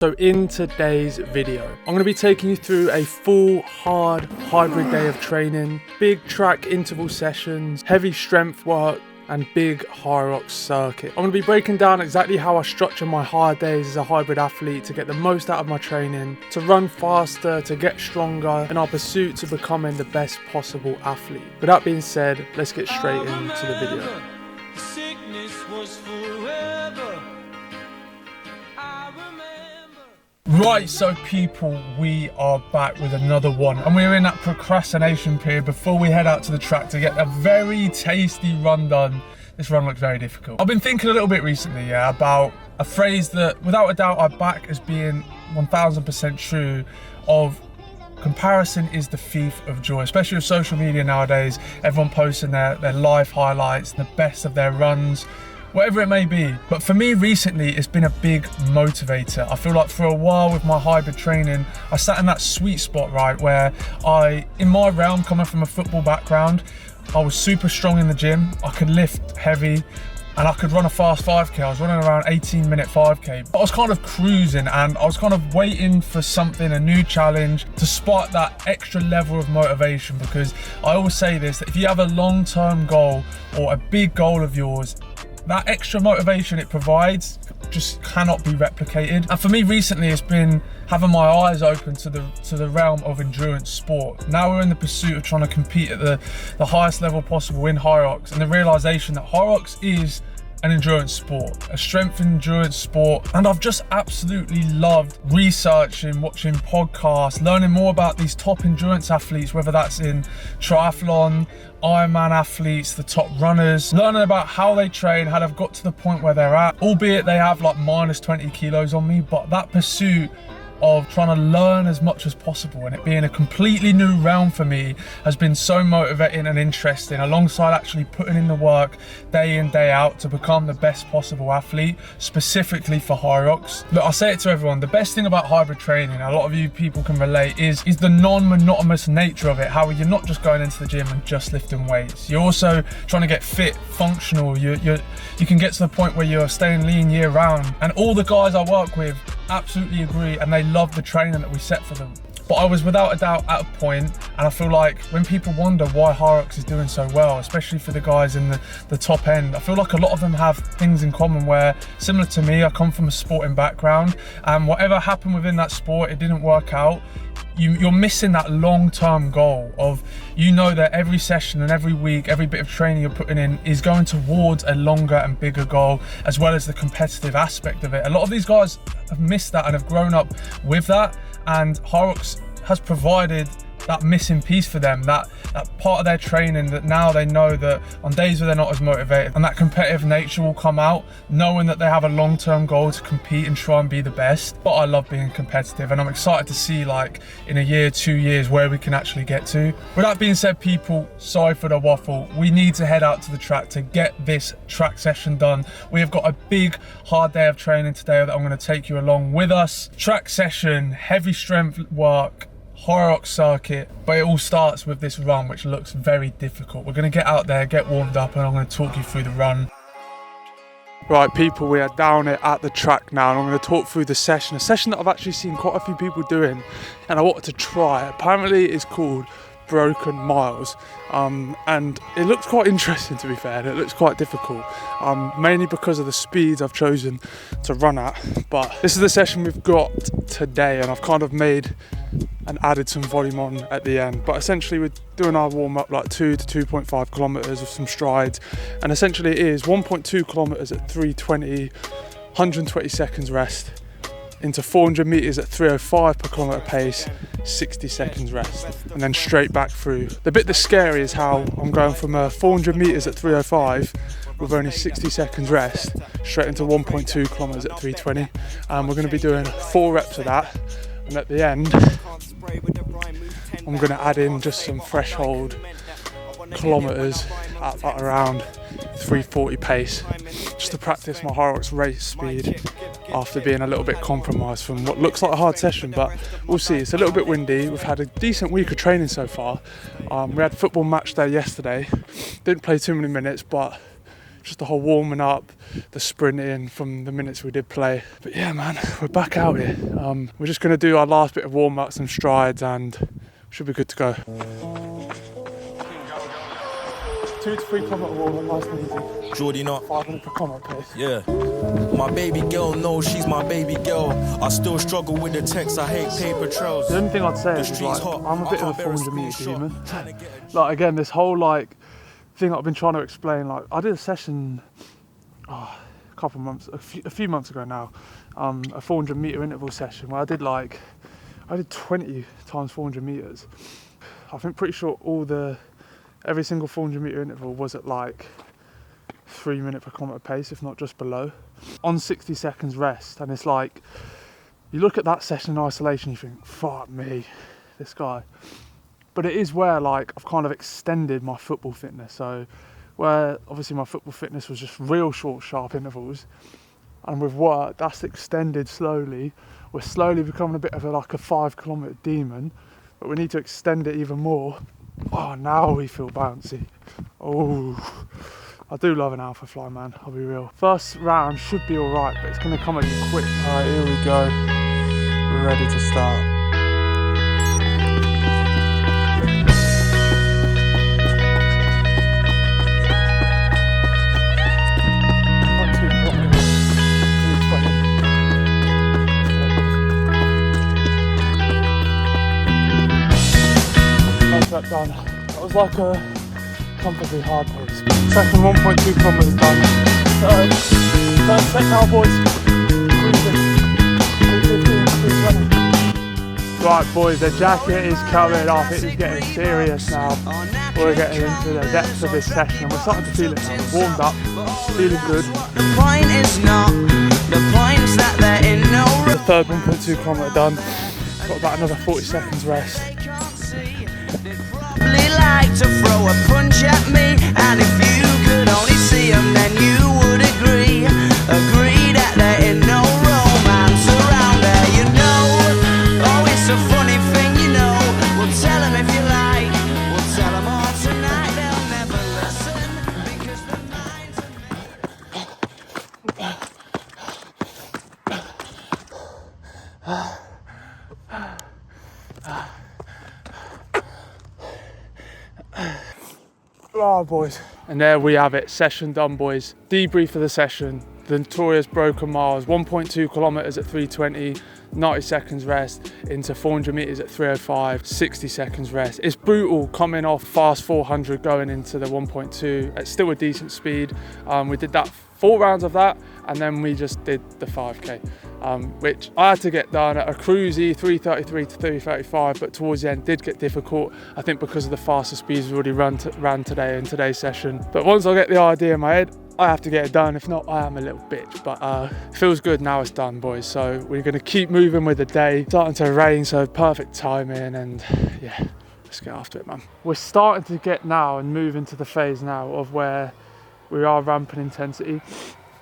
So in today's video, I'm going to be taking you through a full hard hybrid day of training, big track interval sessions, heavy strength work and big Hyrox circuit. I'm going to be breaking down exactly how I structure my hard days as a hybrid athlete to get the most out of my training, to run faster, to get stronger in our pursuit to becoming the best possible athlete. With that being said, let's get straight into the video. Right, so people, we are back with another one, and we're in that procrastination period before we head out to the track to get a very tasty run done. This run looks very difficult. I've been thinking a little bit recently, about a phrase that without a doubt I back as being 1000% true of comparison is the thief of joy, especially with social media nowadays. Everyone posting their life highlights, the best of their runs, whatever it may be. But for me recently, it's been a big motivator. I feel like for a while with my hybrid training, I sat in that sweet spot, right, where in my realm, coming from a football background, I was super strong in the gym. I could lift heavy and I could run a fast 5K. I was running around 18-minute 5K. But I was kind of cruising and I was kind of waiting for something, a new challenge to spark that extra level of motivation, because I always say this, that if you have a long-term goal or a big goal of yours, that extra motivation it provides just cannot be replicated. And for me recently, it's been having my eyes open to the realm of endurance sport. Now we're in the pursuit of trying to compete at the highest level possible in Hyrox, and the realization that Hyrox is an endurance sport, a strength endurance sport. And I've just absolutely loved researching, watching podcasts, learning more about these top endurance athletes, whether that's in triathlon, Ironman athletes, the top runners, learning about how they train, how they've got to the point where they're at, albeit they have like minus 20 kilos on me. But that pursuit of trying to learn as much as possible and it being a completely new realm for me has been so motivating and interesting, alongside actually putting in the work day in, day out to become the best possible athlete, specifically for Hyrox. Look, I say it to everyone, the best thing about hybrid training, a lot of you people can relate, is the non-monotonous nature of it. How you're not just going into the gym and just lifting weights. You're also trying to get fit, functional. You can get to the point where you're staying lean year round. And all the guys I work with absolutely agree, and they love the training that we set for them. But I was without a doubt at a point, and I feel like when people wonder why Hyrox is doing so well, especially for the guys in the top end, I feel like a lot of them have things in common where, similar to me, I come from a sporting background, and whatever happened within that sport, it didn't work out. You're missing that long-term goal of, that every session and every week, every bit of training you're putting in is going towards a longer and bigger goal, as well as the competitive aspect of it. A lot of these guys have missed that and have grown up with that, and Hyrox has provided that missing piece for them, that part of their training that now they know that on days where they're not as motivated, and that competitive nature will come out, knowing that they have a long-term goal to compete and try and be the best. But I love being competitive, and I'm excited to see, like, in a year, 2 years, where we can actually get to. With that being said, people, sorry for the waffle. We need to head out to the track to get this track session done. We have got a big hard day of training today that I'm going to take you along with us. Track session, heavy strength work, Hyrox circuit, but it all starts with this run, which looks very difficult. We're going to get out there, get warmed up, and I'm going to talk you through the run. Right, people, we are down here at the track now, and I'm going to talk through the session, a session that I've actually seen quite a few people doing, and I wanted to try. Apparently it's called Broken Miles, and it looks quite interesting, to be fair, and it looks quite difficult, mainly because of the speeds I've chosen to run at. But this is the session we've got today, and I've kind of made and added some volume on at the end. But essentially we're doing our warm-up like 2 to 2.5 kilometers with some strides, and essentially it is 1.2 kilometers at 3:20, 120 seconds rest, into 400 meters at 3:05 per kilometer pace, 60 seconds rest, and then straight back through. The bit that's scary is how I'm going from 400 meters at 3:05 with only 60 seconds rest straight into 1.2 kilometers at 3:20, and we're going to be doing 4 reps of that, and at the end I'm going to add in just some threshold kilometers at around 3:40 pace, just to practice my Hyrox race speed after being a little bit compromised from what looks like a hard session. But we'll see. It's a little bit windy. We've had a decent week of training so far. We had football match day yesterday, didn't play too many minutes, but just the whole warming up, the sprinting from the minutes we did play. But yeah, man, we're back out here. We're just going to do our last bit of warm-ups and strides and should be good to go. 2 to 3 kilometre warm-up, nice and easy. Geordie not 5 minutes per kilometre pace. Yeah. My baby girl knows she's my baby girl. I still struggle with the text, I hate paper trails. The only thing I'd say is like, I'm a bit of a 400 metre demon. Like again, this whole like thing I've been trying to explain, like I did a session a few months ago now, a 400 metre interval session where I did 20 times 400 metres. I think pretty sure every single 400 metre interval was at like 3 minute per kilometre pace, if not just below, on 60 seconds rest. And it's like, you look at that session in isolation, you think, fuck me, this guy. But it is where like I've kind of extended my football fitness. So where obviously my football fitness was just real short, sharp intervals, and with work, that's extended slowly. We're slowly becoming a bit of a 5 kilometre demon, but we need to extend it even more. Oh, now we feel bouncy. Oh, I do love an alpha fly, man, I'll be real. First round should be all right, but it's going to come at you quick. All right, here we go. We're ready to start. That done. That was like a comfortably hard pace. Second 1.2 kilometres done. Third set now, boys. Right, boys, the jacket is coming off. It is getting serious now. We're getting into the depths of this session. We're starting to feel it now. We're warmed up, feeling good. The point is not, the point is that they're in no rush. The third 1.2 kilometre done. Got about another 40 seconds rest. Like to throw a punch at me, and if you could only see them, then you would agree that there ain't no romance around there, you know. Oh, it's a funny thing, you know. We'll tell them if you like, we'll tell them all tonight, they'll never listen, because the minds Oh, boys. And there we have it, session done, boys. Debrief of the session, the notorious broken miles, 1.2 kilometres at 3:20, 90 seconds rest, into 400 metres at 3:05, 60 seconds rest. It's brutal coming off fast 400 going into the 1.2 at still a decent speed. We did that 4 rounds of that, and then we just did the 5k, which I had to get done at a cruisy 3:33 to 3:35, but towards the end did get difficult, I think because of the faster speeds we already ran today in today's session. But once I get the idea in my head, I have to get it done. If not, I am a little bitch, but feels good now it's done, boys. So we're gonna keep moving with the day. Starting to rain, so perfect timing, and yeah, let's get after it, man. We're starting to get now and move into the phase now of where we are ramping intensity.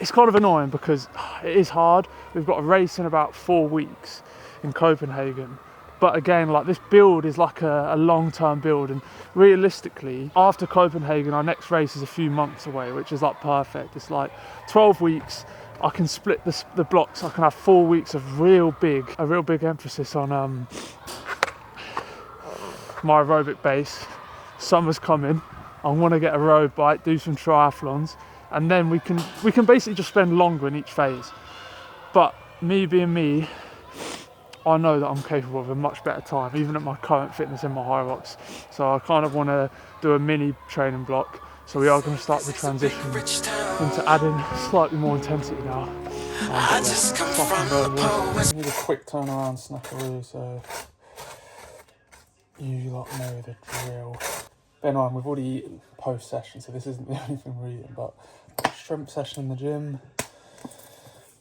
It's kind of annoying because it is hard. We've got a race in about 4 weeks in Copenhagen. But again, like this build is like a long-term build, and realistically, after Copenhagen, our next race is a few months away, which is like perfect. It's like 12 weeks. I can split the blocks. I can have 4 weeks of a real big emphasis on my aerobic base. Summer's coming. I want to get a road bike, do some triathlons, and then we can basically just spend longer in each phase. But me being me, I know that I'm capable of a much better time, even at my current fitness in my Hyrox. So I kind of want to do a mini training block. So we are going to start the transition into adding slightly more intensity now. I just come from the need a quick turnaround snackaroo, so you lot know the drill. Bear in mind, we've already eaten post-session, so this isn't the only thing we're eating, but strength session in the gym,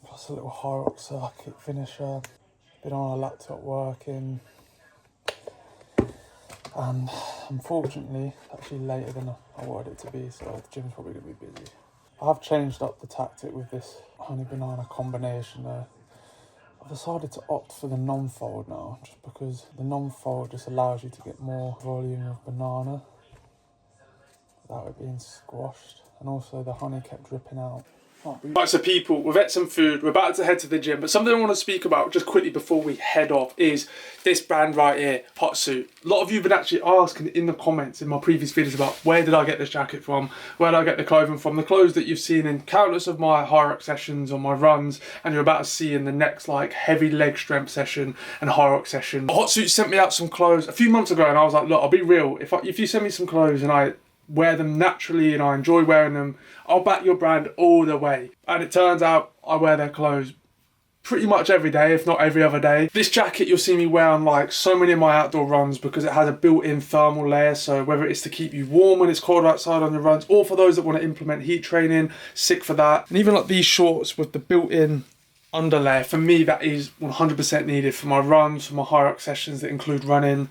plus a little Hyrox circuit finisher, been on a laptop working, and unfortunately, actually later than I wanted it to be, so the gym's probably going to be busy. I have changed up the tactic with this honey banana combination. I've decided to opt for the non-fold now, just because the non-fold just allows you to get more volume of banana without it being squashed. and also the honey kept dripping out. Right, so people, we've ate some food, we're about to head to the gym, but something I want to speak about just quickly before we head off is this brand right here, Hot Suit. A lot of you have been actually asking in the comments in my previous videos about where did I get this jacket from, where did I get the clothing from, the clothes that you've seen in countless of my Hyrox sessions or my runs, and you're about to see in the next like heavy leg strength session and Hyrox session. Hot Suit sent me out some clothes a few months ago, and I was like, look, I'll be real, if you send me some clothes and I wear them naturally and I enjoy wearing them, I'll back your brand all the way. And it turns out I wear their clothes pretty much every day, if not every other day. This jacket you'll see me wear on like so many of my outdoor runs because it has a built-in thermal layer, so whether it's to keep you warm when it's cold outside on your runs, or for those that want to implement heat training, sick for that. And even like these shorts with the built-in underlayer, for me that is 100% needed for my runs, for my Hyrox sessions that include running.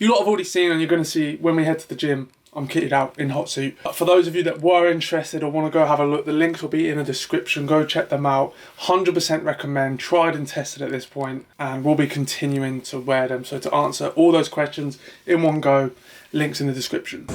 You lot have already seen, and you're going to see when we head to the gym, I'm kitted out in Hot Suit. But for those of you that were interested or want to go have a look, the links will be in the description. Go check them out. 100% recommend, tried and tested at this point, and we'll be continuing to wear them. So to answer all those questions in one go, links in the description.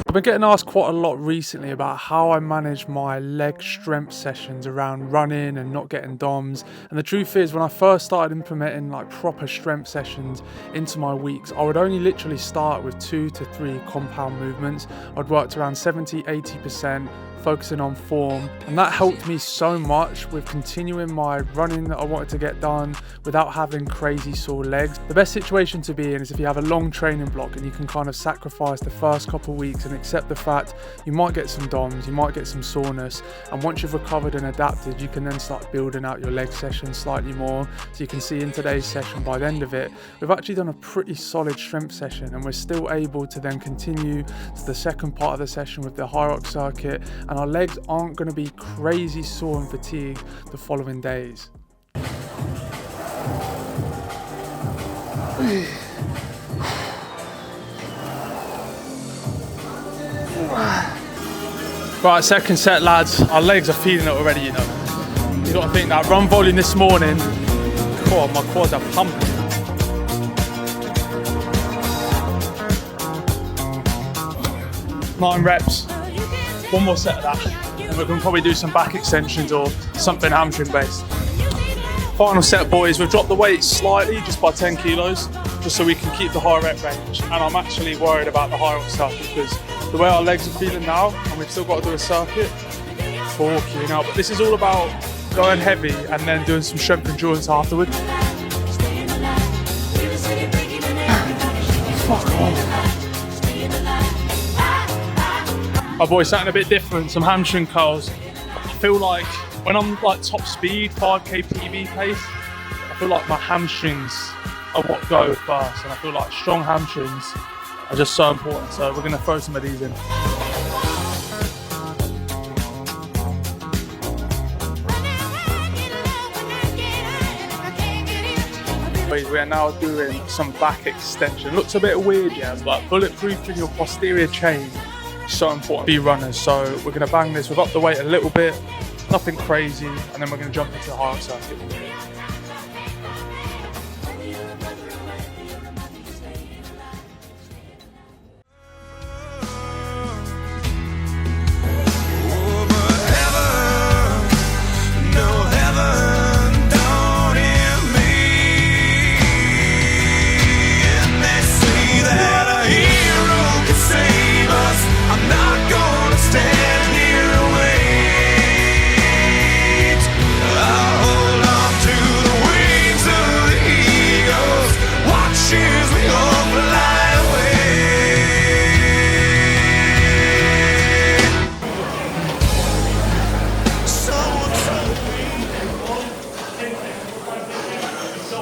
I've been getting asked quite a lot recently about how I manage my leg strength sessions around running and not getting DOMs. And the truth is, when I first started implementing like proper strength sessions into my weeks, I would only literally start with 2 to 3 compound movements. I'd worked around 70–80%, focusing on form, and that helped me so much with continuing my running that I wanted to get done without having crazy sore legs. The best situation to be in is if you have a long training block and you can kind of sacrifice the first couple of weeks and accept the fact you might get some DOMs, you might get some soreness, and once you've recovered and adapted, you can then start building out your leg session slightly more. So you can see in today's session, by the end of it, we've actually done a pretty solid strength session, and we're still able to then continue to the second part of the session with the Hyrox circuit, and our legs aren't going to be crazy sore and fatigued the following days. Right, second set, lads. Our legs are feeling it already, you know. You got to think that run volume this morning, God, my quads are pumping. Nine reps. One more set of that, and we can probably do some back extensions or something hamstring based. Final set, boys. We've dropped the weight slightly, just by 10 kilos, just so we can keep the high rep range. And I'm actually worried about the Hyrox stuff because the way our legs are feeling now, and we've still got to do a circuit, forky, you know. But this is all about going heavy and then doing some strength endurance afterwards. Fuck off. Oh boy, something a bit different, some hamstring curls. I feel like when I'm like top speed, 5k PB pace, I feel like my hamstrings are what go first, and I feel like strong hamstrings are just so important, so we're gonna throw some of these in. We are now doing some back extension. Looks a bit weird, yeah, but bulletproofing your posterior chain is so important for you runners. So we're going to bang this. We've upped the weight a little bit, nothing crazy, and then we're going to jump into the Hyrox circuit.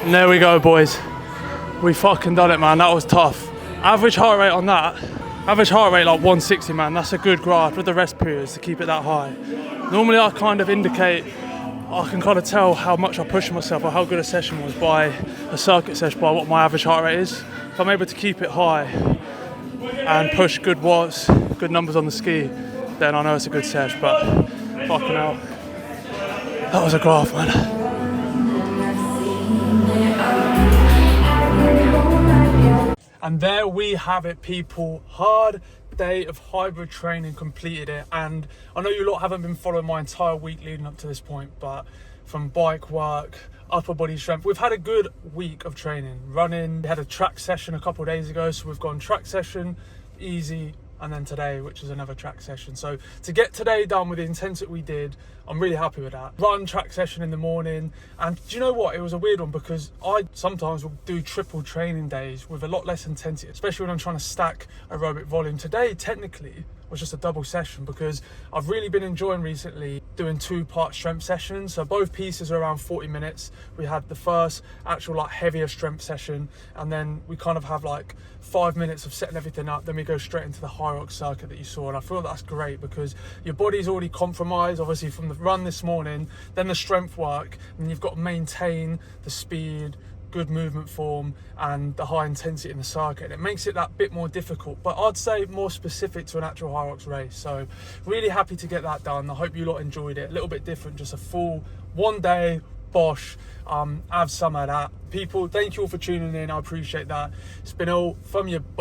And there we go, boys. We fucking done it, man. That was tough. Average heart rate on that. Average heart rate like 160, man. That's a good graft with the rest periods to keep it that high. Normally I kind of indicate, I can kind of tell how much I push myself or how good a session was by a circuit session, by what my average heart rate is. If I'm able to keep it high and push good watts, good numbers on the ski, then I know it's a good sesh, but fucking hell. That was a graft, man. And there we have it, people. Hard day of hybrid training completed it. And I know you lot haven't been following my entire week leading up to this point, but from bike work, upper body strength, we've had a good week of training. Running, we had a track session a couple of days ago, so we've gone track session, easy, and then today, which is another track session. So to get today done with the intensity we did, I'm really happy with that. Run, track session in the morning. And do you know what? It was a weird one because I sometimes will do triple training days with a lot less intensity, especially when I'm trying to stack aerobic volume. Today, technically, was just a double session because I've really been enjoying recently doing 2-part strength sessions. So both pieces are around 40 minutes. We had the first actual like heavier strength session, and then we kind of have like 5 minutes of setting everything up. Then we go straight into the Hyrox circuit that you saw. And I feel that's great because your body's already compromised, obviously from the run this morning, then the strength work, and you've got to maintain the speed, good movement form, and the high intensity in the circuit. It makes it that bit more difficult, but I'd say more specific to an actual Hyrox race. So really happy to get that done. I hope you lot enjoyed it. A little bit different, just a full 1 day bosh. Have some of that. People, thank you all for tuning in. I appreciate that. It's been all from your boy.